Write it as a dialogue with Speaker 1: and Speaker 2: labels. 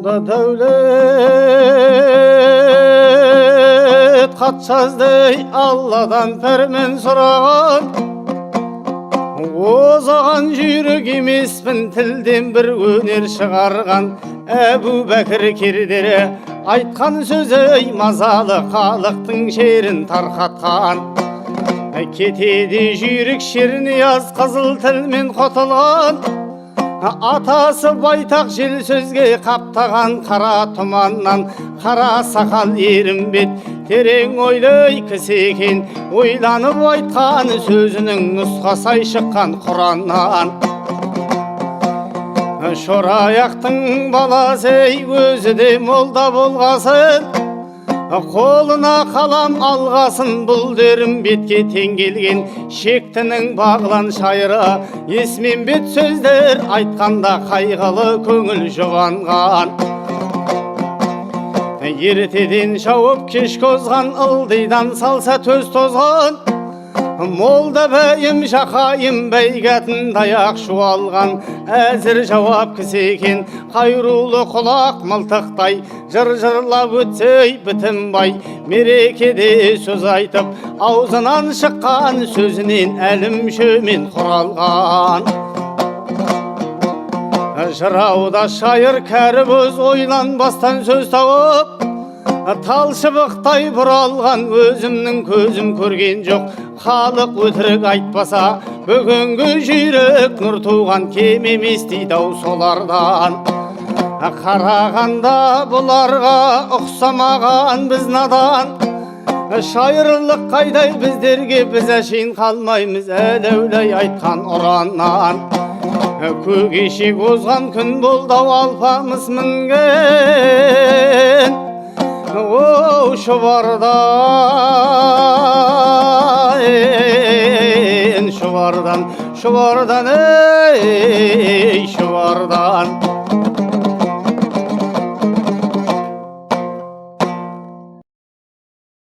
Speaker 1: Da devlet xat жазды Алладан пәрмен сұраған. Озаған жүйрік емеспін, тілден бір өнер шығарған. Әбу Бәкір кердері айтқан сөзі мазалы, халықтың шерін тарқатқан. Кетеді жүйрік Шернияз қызыл тілмен қотылған. Атасы байтақ жел сөзге қаптаған, қара тұманнан қара сақал ерімбет терең ойлы кісі екен, ойланып айтқан сөзінің нұсқасай шыққан Құраннан. Шораяқтың баласы өзі де молда болғасын, қолына қалам алғасын, бұл дерімбетке тең келген шектінің бағлан шайыры. Есменбет сөздер айтқанда қайғылы көңіл жұбанған. Ертеден шауып кеш қозған, ылдидан салса төз тозған. Молда бәйім жақайым бәйгәтін даяқ шуалған. Әзір жауап кісі екен, қайрулы құлақ мылтықтай. Жыр-жырлап өтсей бітімбай, мерекеде сөз айтып, аузынан шыққан сөзінен әлім-шөмен құралған. Жырауда шайыр кәрібөз ойланбастан сөз тауып, талшыбықтай бұралған, өзімнің көзім көрген жоқ. Халық өтірік айтпаса, бүгінгі жүйрік нұр туған, кем емес дейді-ау солардан. Қарағанда бұларға ұқсамаған біз надан. Шайырлық қайдай біздерге, біз әшейін қалмаймыз әләуләй айтқан ұраннан. Көгешек озған күн болды-ау алпамыс мінген. Оу шұбардан, шұбардан, ей шұбардан.